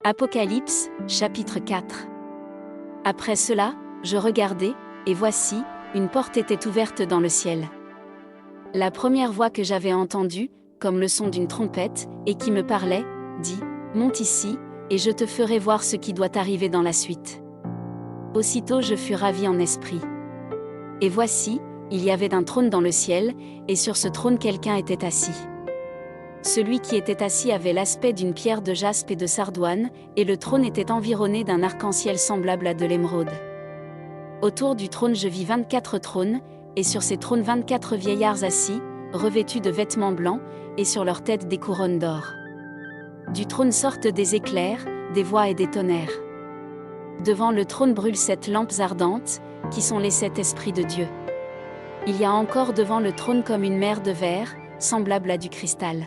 Apocalypse, chapitre 4. Après cela, je regardai, et voici, une porte était ouverte dans le ciel. La première voix que j'avais entendue, comme le son d'une trompette, et qui me parlait, dit, « Monte ici, et je te ferai voir ce qui doit arriver dans la suite. » Aussitôt je fus ravi en esprit. Et voici, il y avait un trône dans le ciel, et sur ce trône quelqu'un était assis. Celui qui était assis avait l'aspect d'une pierre de jaspe et de sardoine, et le trône était environné d'un arc-en-ciel semblable à de l'émeraude. Autour du trône je vis 24 trônes, et sur ces trônes 24 vieillards assis, revêtus de vêtements blancs, et sur leurs têtes des couronnes d'or. Du trône sortent des éclairs, des voix et des tonnerres. Devant le trône brûlent 7 lampes ardentes, qui sont les 7 esprits de Dieu. Il y a encore devant le trône comme une mer de verre, semblable à du cristal.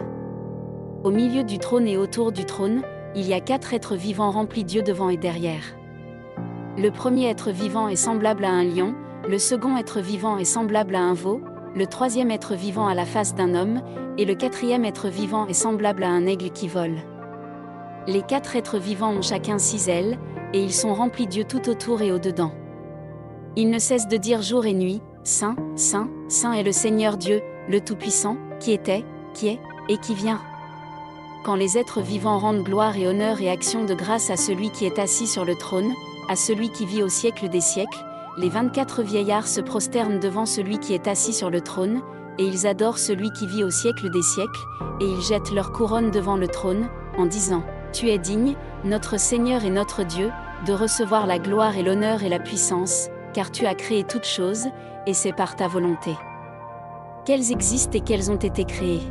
Au milieu du trône et autour du trône, il y a 4 êtres vivants remplis d'yeux devant et derrière. Le premier être vivant est semblable à un lion, le second être vivant est semblable à un veau, le troisième être vivant à la face d'un homme, et le quatrième être vivant est semblable à un aigle qui vole. Les 4 êtres vivants ont chacun 6 ailes, et ils sont remplis d'yeux tout autour et au-dedans. Ils ne cessent de dire jour et nuit, « Saint, Saint, Saint est le Seigneur Dieu, le Tout-Puissant, qui était, qui est, et qui vient. » Quand les êtres vivants rendent gloire et honneur et action de grâce à celui qui est assis sur le trône, à celui qui vit au siècle des siècles, les 24 vieillards se prosternent devant celui qui est assis sur le trône, et ils adorent celui qui vit au siècle des siècles, et ils jettent leur couronne devant le trône, en disant, « Tu es digne, notre Seigneur et notre Dieu, de recevoir la gloire et l'honneur et la puissance, car tu as créé toutes choses, et c'est par ta volonté qu'elles existent et qu'elles ont été créées. »